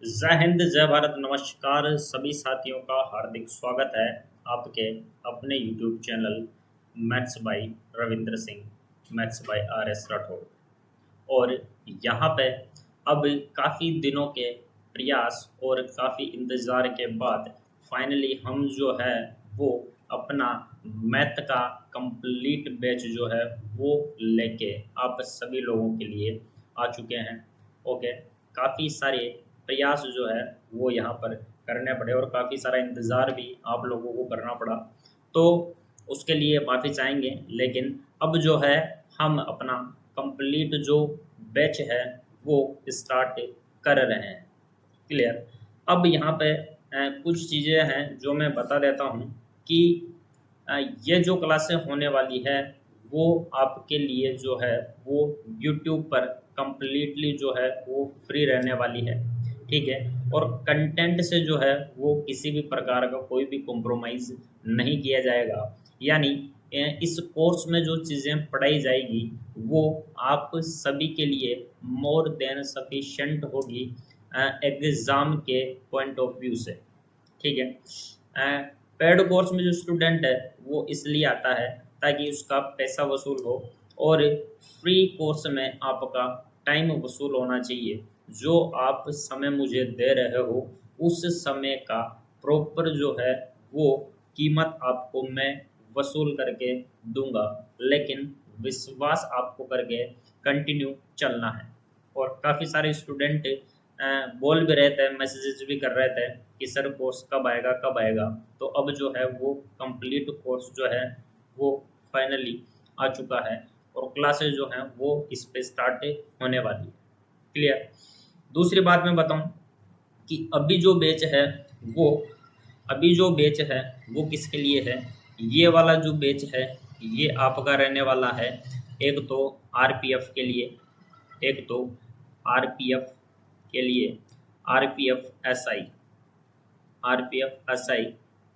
जय हिंद, जय भारत, नमस्कार सभी साथियों का हार्दिक स्वागत है आपके अपने YouTube channel maths by Ravindra Singh, maths by RS Rathore. और यहाँ पे अब काफ़ी दिनों के प्रयास और काफ़ी इंतज़ार के बाद फाइनली हम जो है वो अपना मैथ का कंप्लीट बैच जो है वो लेके आप सभी लोगों के लिए आ चुके हैं। ओके, काफ़ी सारे प्रयास जो है वो यहाँ पर करने पड़े और काफ़ी सारा इंतज़ार भी आप लोगों को करना पड़ा, तो उसके लिए माफ़ी चाहेंगे। लेकिन अब जो है हम अपना कंप्लीट जो बैच है वो स्टार्ट कर रहे हैं। क्लियर। अब यहाँ पे कुछ चीज़ें हैं जो मैं बता देता हूँ कि ये जो क्लासें होने वाली है वो आपके लिए जो है वो यूट्यूब पर कंप्लीटली जो है वो फ्री रहने वाली है। ठीक है। और कंटेंट से जो है वो किसी भी प्रकार का कोई भी कॉम्प्रोमाइज़ नहीं किया जाएगा। यानी इस कोर्स में जो चीज़ें पढ़ाई जाएगी वो आप सभी के लिए मोर देन सफिशेंट होगी एग्ज़ाम के पॉइंट ऑफ व्यू से। ठीक है। पेड कोर्स में जो स्टूडेंट है वो इसलिए आता है ताकि उसका पैसा वसूल हो, और फ्री कोर्स में आपका टाइम वसूल होना चाहिए। जो आप समय मुझे दे रहे हो उस समय का प्रॉपर जो है वो कीमत आपको मैं वसूल करके दूंगा, लेकिन विश्वास आपको करके कंटिन्यू चलना है। और काफ़ी सारे स्टूडेंट बोल भी रहे थे, मैसेजेस भी कर रहे थे कि सर कोर्स कब आएगा कब आएगा। तो अब जो है वो कंप्लीट कोर्स जो है वो फाइनली आ चुका है और क्लासेस जो हैं वो इस पे स्टार्ट होने वाली है। क्लियर। दूसरी बात मैं बताऊं कि वो अभी जो बैच है वो किसके लिए है। ये वाला जो बैच है ये आपका रहने वाला है एक तो RPF के लिए, एक तो RPF के लिए, RPF SI, RPF SI,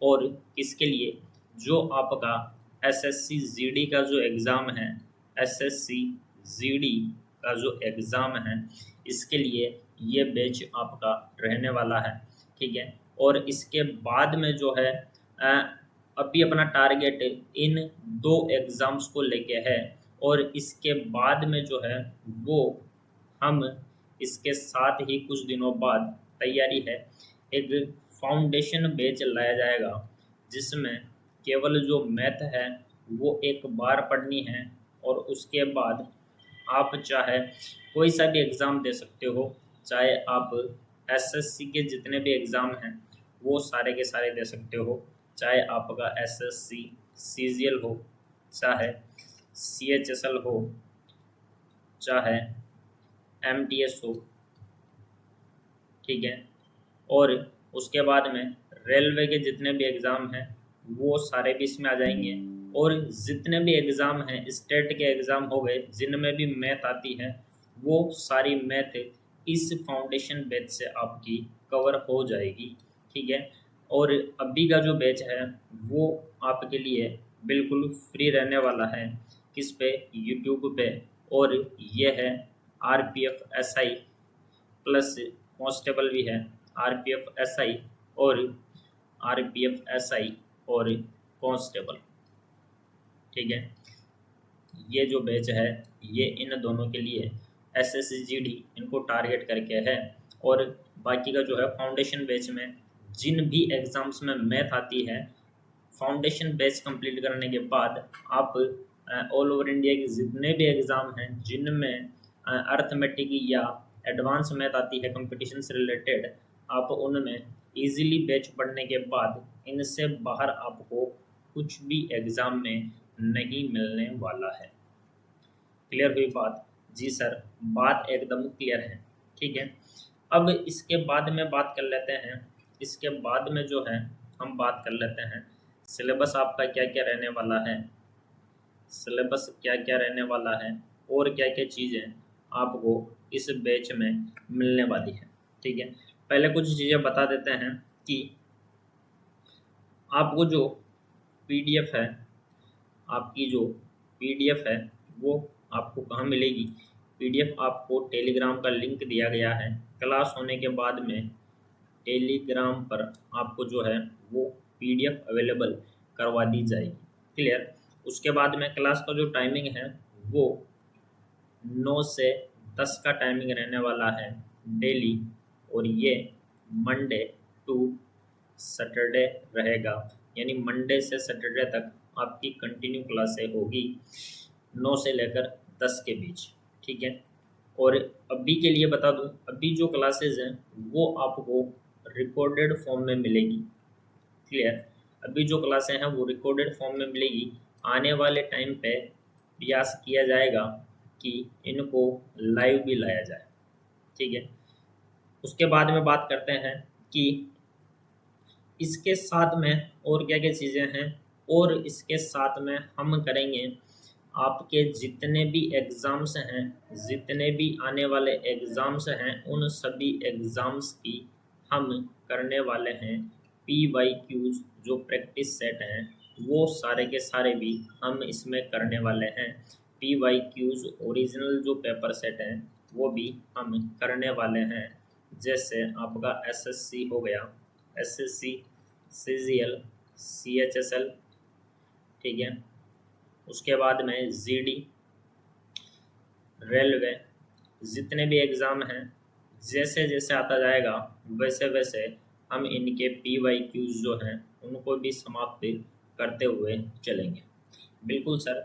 और किसके लिए, जो आपका SSC GD का जो एग्ज़ाम है, SSC GD का जो एग्ज़ाम है इसके लिए ये बैच आपका रहने वाला है। ठीक है। और इसके बाद में जो है अभी अपना टारगेट इन दो एग्ज़ाम्स को लेके है, और इसके बाद में जो है वो हम इसके साथ ही कुछ दिनों बाद तैयारी है एक फाउंडेशन बैच लाया जाएगा, जिसमें केवल जो मैथ है वो एक बार पढ़नी है, और उसके बाद आप चाहे कोई सा भी एग्ज़ाम दे सकते हो। चाहे आप SSC के जितने भी एग्ज़ाम हैं वो सारे के सारे दे सकते हो। चाहे आपका SSC CGL हो, चाहे CHSL हो, चाहे MTS हो। ठीक है। और उसके बाद में रेलवे के जितने भी एग्ज़ाम हैं वो सारे भी इसमें आ जाएंगे, और जितने भी एग्ज़ाम हैं स्टेट के एग्ज़ाम हो गए जिनमें भी मैथ आती है वो सारी मैथ इस फाउंडेशन बैच से आपकी कवर हो जाएगी। ठीक है। और अभी का जो बैच है वो आपके लिए बिल्कुल फ्री रहने वाला है। किस पे? यूट्यूब पे। और ये है RPF SI प्लस कांस्टेबल भी है, RPF SI और RPF SI और कांस्टेबल। ठीक है। ये जो बैच है ये इन दोनों के लिए SSC GD इनको टारगेट करके है। और बाकी का जो है फाउंडेशन बैच में जिन भी एग्ज़ाम्स में मैथ आती है, फाउंडेशन बैच कंप्लीट करने के बाद आप ऑल ओवर इंडिया के जितने भी एग्ज़ाम हैं जिनमें अर्थमेटिक या एडवांस मैथ आती है कंपटीशन से रिलेटेड, आप उनमें इजीली बैच पढ़ने के बाद इनसे बाहर आपको कुछ भी एग्ज़ाम में नहीं मिलने वाला है। क्लियर हुई बात? जी सर, बात एकदम क्लियर है। ठीक है। अब इसके बाद में बात कर लेते हैं, इसके बाद में जो है हम बात कर लेते हैं सिलेबस आपका क्या क्या रहने वाला है, सिलेबस क्या क्या रहने वाला है, और क्या क्या चीज़ें आपको इस बैच में मिलने वाली है। ठीक है। पहले कुछ चीज़ें बता देते हैं कि आपको जो PDF है, आपकी जो PDF है वो आपको कहाँ मिलेगी। पीडीएफ आपको टेलीग्राम का लिंक दिया गया है। क्लास होने के बाद में टेलीग्राम पर आपको जो है वो पीडीएफ अवेलेबल करवा दी जाएगी। क्लियर। उसके बाद में क्लास का जो टाइमिंग है वो 9 से 10 का टाइमिंग रहने वाला है डेली, और ये मंडे टू सैटरडे रहेगा, यानी मंडे से सैटरडे तक आपकी कंटिन्यू क्लासें होगी 9 से लेकर 10 के बीच। ठीक है। और अभी के लिए बता दूं, अभी जो क्लासेस हैं वो आपको रिकॉर्डेड फॉर्म में मिलेगी। क्लियर। अभी जो क्लासें हैं वो रिकॉर्डेड फॉर्म में मिलेगी। आने वाले टाइम पे प्रयास किया जाएगा कि इनको लाइव भी लाया जाए। ठीक है। उसके बाद में बात करते हैं कि इसके साथ में और क्या क्या चीज़ें हैं, और इसके साथ में हम करेंगे आपके जितने भी एग्ज़ाम्स हैं, जितने भी आने वाले एग्ज़ाम्स हैं, उन सभी एग्ज़ाम्स की हम करने वाले हैं PYQs जो प्रैक्टिस सेट हैं वो सारे के सारे भी हम इसमें करने वाले हैं। PYQs ओरिजिनल जो पेपर सेट हैं वो भी हम करने वाले हैं। जैसे आपका SSC हो गया, SSC, CGL, CHSL। ठीक है। उसके बाद में GD, रेलवे, जितने भी एग्ज़ाम हैं जैसे जैसे आता जाएगा वैसे वैसे हम इनके PYQs जो हैं उनको भी समाप्त करते हुए चलेंगे। बिल्कुल सर।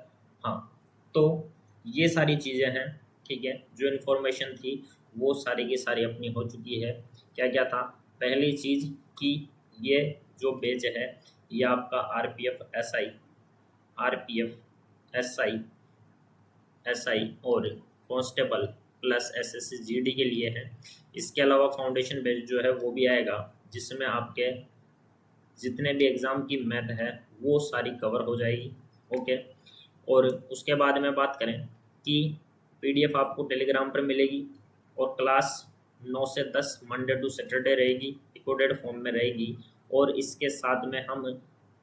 हाँ, तो ये सारी चीज़ें हैं। ठीक है। जो इन्फॉर्मेशन थी वो सारी की सारी अपनी हो चुकी है। क्या क्या था? पहली चीज़ कि ये जो बैच है ये आपका RPF SI और कांस्टेबल प्लस SSC GD के लिए है। इसके अलावा फाउंडेशन बैच जो है वो भी आएगा, जिसमें आपके जितने भी एग्ज़ाम की मैथ है वो सारी कवर हो जाएगी। ओके। और उसके बाद में बात करें कि PDF आपको टेलीग्राम पर मिलेगी, और क्लास 9 से 10 मंडे टू सैटरडे रहेगी, रिकॉर्डेड फॉर्म में रहेगी। और इसके साथ में हम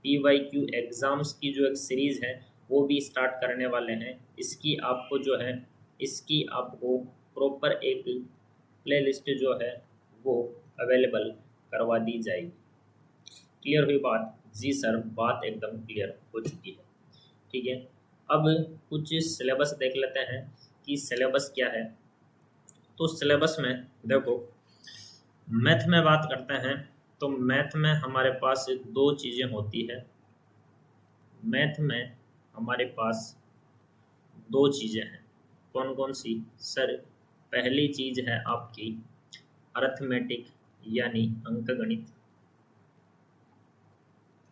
PYQ एग्ज़ाम्स की जो एक सीरीज़ है वो भी स्टार्ट करने वाले हैं। इसकी आपको जो है इसकी आपको प्रॉपर एक प्लेलिस्ट जो है वो अवेलेबल करवा दी जाएगी। क्लियर हुई बात? जी सर, बात एकदम क्लियर हो चुकी है। ठीक है। अब कुछ सिलेबस देख लेते हैं कि सिलेबस क्या है। तो सिलेबस में देखो, मैथ में बात करते हैं तो मैथ में हमारे पास दो चीज़ें होती है। मैथ में हमारे पास दो चीज़ें हैं। कौन कौन सी सर? पहली चीज़ है आपकी अर्थमेटिक यानी अंकगणित,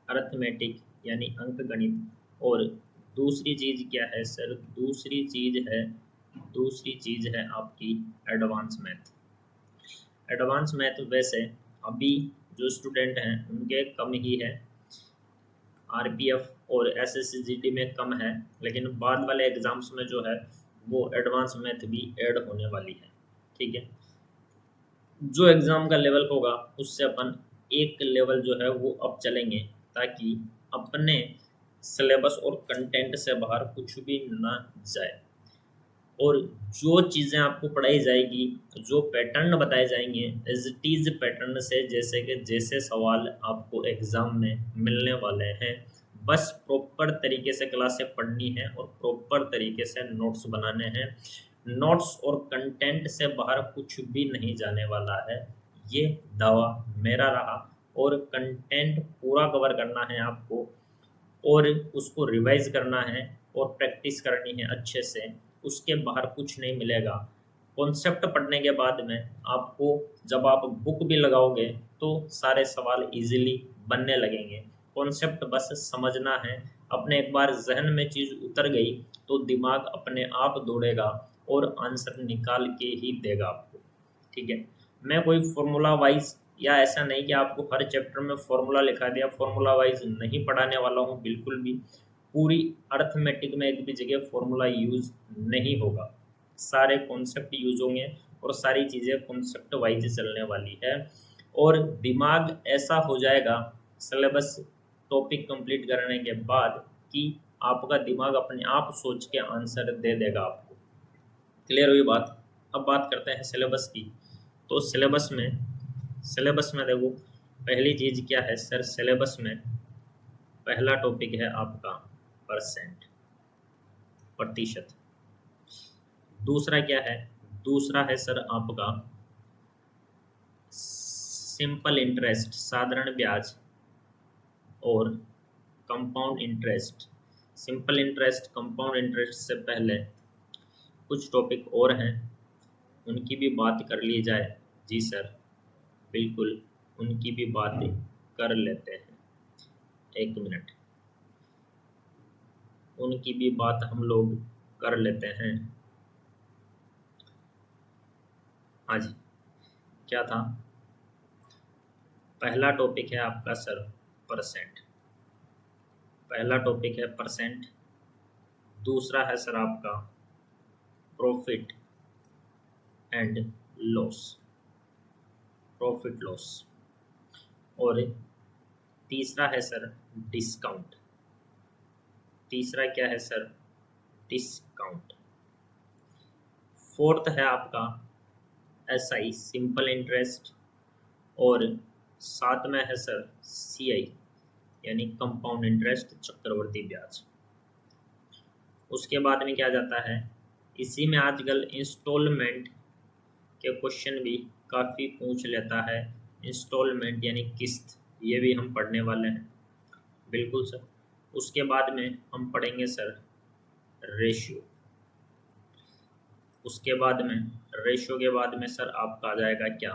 अर्थमेटिक यानी अंकगणित। और दूसरी चीज़ क्या है सर? दूसरी चीज़ है आपकी एडवांस मैथ। एडवांस मैथ वैसे अभी जो स्टूडेंट हैं उनके कम ही है, RPF और SSC GD में कम है, लेकिन बाद वाले एग्ज़ाम्स में जो है वो एडवांस मैथ भी ऐड होने वाली है। ठीक है। जो एग्ज़ाम का लेवल होगा उससे अपन एक लेवल जो है वो अब चलेंगे, ताकि अपने सिलेबस और कंटेंट से बाहर कुछ भी ना जाए। और जो चीज़ें आपको पढ़ाई जाएगी, जो पैटर्न बताए जाएंगे एज इट इज़ पैटर्न से, जैसे कि जैसे सवाल आपको एग्ज़ाम में मिलने वाले हैं, बस प्रॉपर तरीके से क्लासें पढ़नी है और प्रॉपर तरीके से नोट्स बनाने हैं। नोट्स और कंटेंट से बाहर कुछ भी नहीं जाने वाला है, ये दावा मेरा रहा। और कंटेंट पूरा कवर करना है आपको, और उसको रिवाइज करना है और प्रैक्टिस करनी है अच्छे से। उसके बाहर कुछ नहीं मिलेगा। कॉन्सेप्ट पढ़ने के बाद में आपको जब आप बुक भी लगाओगे तो सारे सवाल इजीली बनने लगेंगे। कॉन्सेप्ट बस समझना है। अपने एक बार जहन में चीज़ उतर गई तो दिमाग अपने आप दौड़ेगा और आंसर निकाल के ही देगा आपको। ठीक है। मैं कोई फॉर्मूला वाइज या ऐसा नहीं कि आपको हर चैप्टर में फॉर्मूला लिखा दिया, फॉर्मूला वाइज नहीं पढ़ाने वाला हूँ बिल्कुल भी। पूरी अर्थमेटिक में एक भी जगह फॉर्मूला यूज़ नहीं होगा, सारे कॉन्सेप्ट यूज होंगे और सारी चीज़ें कॉन्सेप्ट वाइज चलने वाली है। और दिमाग ऐसा हो जाएगा सिलेबस टॉपिक कंप्लीट करने के बाद कि आपका दिमाग अपने आप सोच के आंसर दे देगा आपको। क्लियर हुई बात। अब बात करते हैं सिलेबस की। तो सिलेबस में देखो, पहली चीज़ क्या है सर, सिलेबस में पहला टॉपिक है आपका परसेंट, प्रतिशत। दूसरा क्या है, दूसरा है सर आपका सिंपल इंटरेस्ट, साधारण ब्याज, और compound interest. Simple interest, compound interest से पहले कुछ टॉपिक और हैं, उनकी भी बात कर ली जाए। जी सर, बिल्कुल, उनकी भी बात कर लेते हैं। एक मिनट, उनकी भी बात हम लोग कर लेते हैं। हाँ जी, क्या था, पहला टॉपिक है आपका सर परसेंट, पहला टॉपिक है परसेंट। दूसरा है सर आपका profit and loss, profit loss. और तीसरा है सर डिस्काउंट, तीसरा क्या है सर, डिस्काउंट। फोर्थ है आपका एसआई, सिंपल इंटरेस्ट, और साथ में है सर सीआई, यानी कंपाउंड इंटरेस्ट, चक्रवर्ती ब्याज। उसके बाद में क्या जाता है, इसी में आजकल इंस्टॉलमेंट के क्वेश्चन भी काफ़ी पूछ लेता है। इंस्टॉलमेंट यानी किस्त, ये भी हम पढ़ने वाले हैं। बिल्कुल सर। उसके बाद में हम पढ़ेंगे सर रेशियो। उसके बाद में रेशियो के बाद में सर आपका आ जाएगा क्या,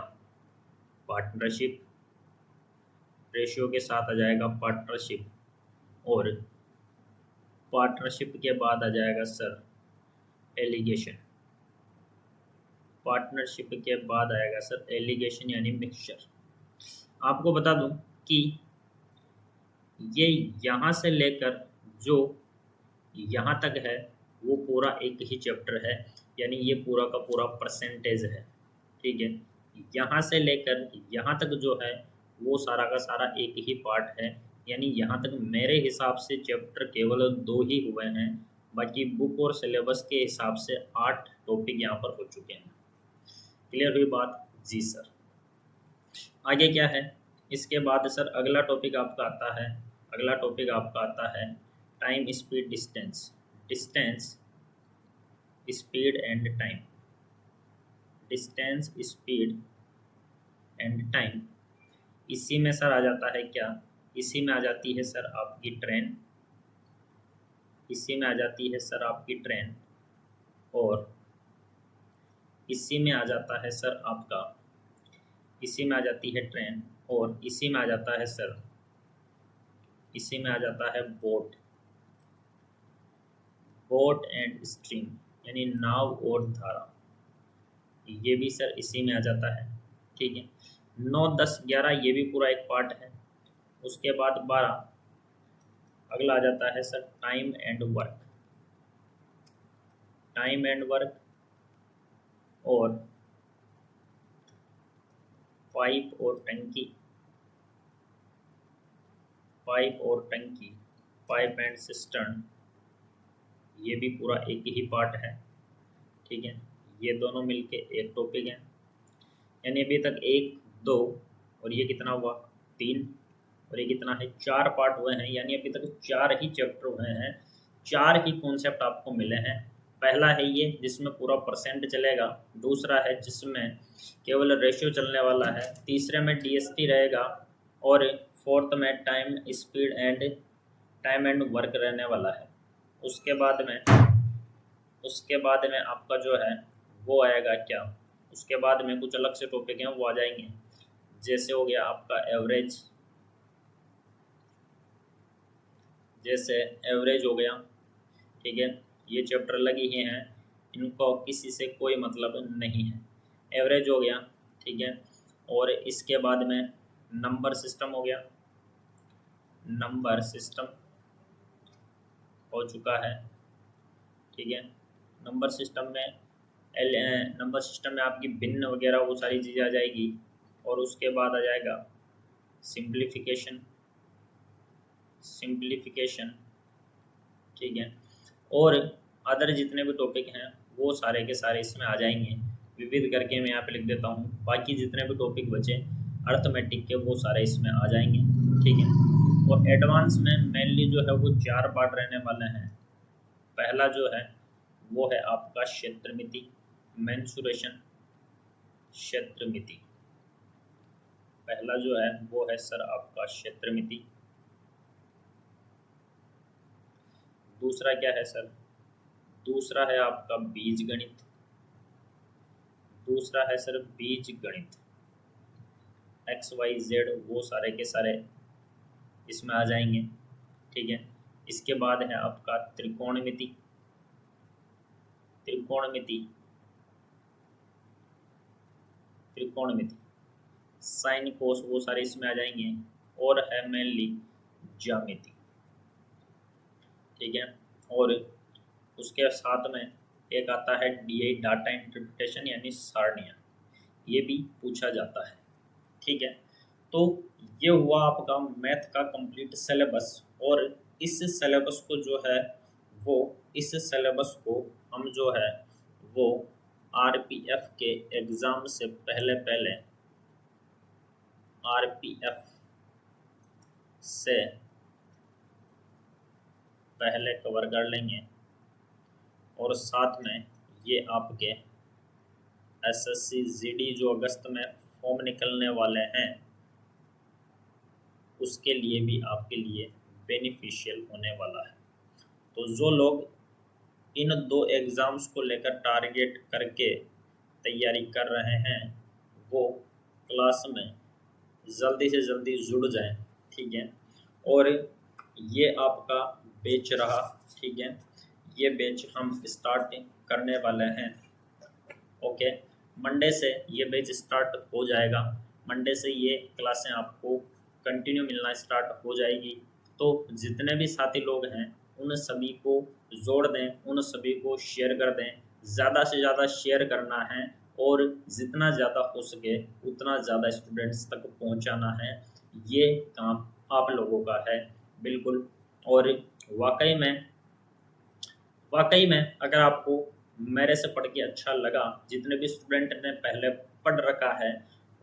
पार्टनरशिप। रेशियो के साथ आ जाएगा पार्टनरशिप, और पार्टनरशिप के बाद आ जाएगा सर एलिगेशन। पार्टनरशिप के बाद आएगा सर एलिगेशन यानी मिक्सचर। आपको बता दूं कि ये यहाँ से लेकर जो यहाँ तक है वो पूरा एक ही चैप्टर है, यानी ये पूरा का पूरा परसेंटेज है। ठीक है, यहाँ से लेकर यहाँ तक जो है वो सारा का सारा एक ही पार्ट है, यानी यहाँ तक मेरे हिसाब से चैप्टर केवल 2 ही हुए हैं, बाकी बुक और सिलेबस के हिसाब से 8 टॉपिक यहाँ पर हो चुके हैं। क्लियर हुई बात? जी सर। आगे क्या है, इसके बाद सर अगला टॉपिक आपका आता है, अगला टॉपिक आपका आता है time, speed, distance. Distance, speed and time. Distance, speed and time. इसी में सर आ जाता है क्या, इसी में आ जाती है सर आपकी ट्रेन, इसी में आ जाती है सर आपकी ट्रेन, और इसी में आ जाता है सर आपका, इसी में आ जाती है ट्रेन, और इसी में आ जाता है सर, इसी में आ जाता है बोट, बोट एंड स्ट्रीम, यानी नाव और धारा। ये भी सर इसी में आ जाता है। ठीक है, 9, 10, 11 ये भी पूरा एक पार्ट है। उसके बाद 12 अगला आ जाता है sir time and work, time and work, और पाइप और टंकी, पाइप और टंकी, पाइप एंड सिस्टर्न, ये भी पूरा एक ही पार्ट है। ठीक है, ये दोनों मिलके एक टॉपिक है, यानी अभी तक 1, 2 और ये कितना हुआ 3, और ये कितना है 4 पार्ट हुए हैं, यानी अभी तक 4 ही चैप्टर हुए हैं, 4 ही कॉन्सेप्ट आपको मिले हैं। पहला है ये जिसमें पूरा परसेंट चलेगा, दूसरा है जिसमें केवल रेशियो चलने वाला है, तीसरे में डीएसटी रहेगा, और फोर्थ में टाइम एंड वर्क रहने वाला है। उसके बाद में आपका जो है वो आएगा क्या, उसके बाद में कुछ अलग से टॉपिक हैं वो आ जाएंगे, जैसे हो गया आपका एवरेज, जैसे एवरेज हो गया। ठीक है, ये चैप्टर लगे ही हैं, इनको किसी से कोई मतलब नहीं है। एवरेज हो गया, ठीक है, और इसके बाद में नंबर सिस्टम हो गया, नंबर सिस्टम हो चुका है। ठीक है, नंबर सिस्टम में नंबर सिस्टम में आपकी भिन्न वगैरह वो सारी चीज़ें आ जाएगी, और उसके बाद आ जाएगा सिंप्लीफिकेशन, सिंप्लीफिकेशन। ठीक है, और अदर जितने भी टॉपिक हैं वो सारे के सारे इसमें आ जाएंगे। विविध करके मैं यहाँ पे लिख देता हूँ। बाकी जितने भी टॉपिक बचे अर्थमेटिक के वो सारे इसमें आ जाएंगे, ठीक है। और एडवांस में मेनली जो है वो 4 पार्ट रहने वाले हैं। पहला जो है वो है आपका क्षेत्रमिति, मेंसुरेशन, क्षेत्रमिति। पहला जो है वो है सर आपका क्षेत्रमिति। दूसरा क्या है सर? दूसरा है आपका बीज गणित। दूसरा है सर बीज गणित, एक्स वाई जेड वो सारे के सारे इसमें आ जाएंगे, ठीक है। इसके बाद है आपका त्रिकोणमिति। त्रिकोणमिति, त्रिकोणमिति, साइन कोस वो सारे इसमें आ जाएंगे। और है मेनली ज्यामिति, ठीक है। और उसके साथ में एक आता है डीआई, डाटा इंटरप्रिटेशन, यानी सारणियाँ, ये भी पूछा जाता है, ठीक है। तो ये हुआ आपका मैथ का कंप्लीट सिलेबस। और इस सिलेबस को जो है वो, इस सिलेबस को हम जो है वो आरपीएफ के एग्ज़ाम से पहले पहले, आरपीएफ से पहले कवर कर लेंगे। और साथ में ये आपके एसएससी जीडी जो अगस्त में फॉर्म निकलने वाले हैं उसके लिए भी आपके लिए बेनिफिशियल होने वाला है। तो जो लोग इन 2 एग्ज़ाम्स को लेकर टारगेट करके तैयारी कर रहे हैं वो क्लास में जल्दी से जल्दी जुड़ जाएं, ठीक है। और ये आपका बैच रहा, ठीक है। ये बैच हम स्टार्ट करने वाले हैं, ओके। मंडे से ये बैच स्टार्ट हो जाएगा। मंडे से ये क्लासें आपको कंटिन्यू मिलना स्टार्ट हो जाएगी। तो जितने भी साथी लोग हैं उन सभी को जोड़ दें, उन सभी को शेयर कर दें। ज़्यादा से ज़्यादा शेयर करना है और जितना ज़्यादा हो सके उतना ज़्यादा स्टूडेंट्स तक पहुंचाना है। ये काम आप लोगों का है, बिल्कुल। और वाकई में अगर आपको मेरे से पढ़ के अच्छा लगा, जितने भी स्टूडेंट ने पहले पढ़ रखा है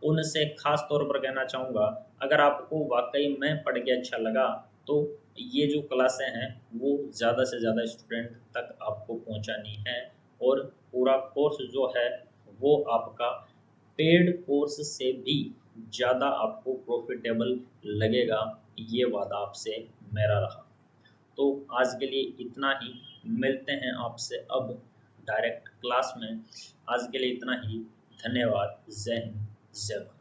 उनसे ख़ास तौर पर कहना चाहूँगा, अगर आपको वाकई में पढ़ के अच्छा लगा तो ये जो क्लासें हैं वो ज़्यादा से ज़्यादा स्टूडेंट तक आपको पहुँचानी है। और पूरा कोर्स जो है वो आपका पेड कोर्स से भी ज़्यादा आपको प्रॉफिटेबल लगेगा, ये वादा आपसे मेरा रहा। तो आज के लिए इतना ही, मिलते हैं आपसे अब डायरेक्ट क्लास में। आज के लिए इतना ही, धन्यवाद, जय हिंद, जय भारत।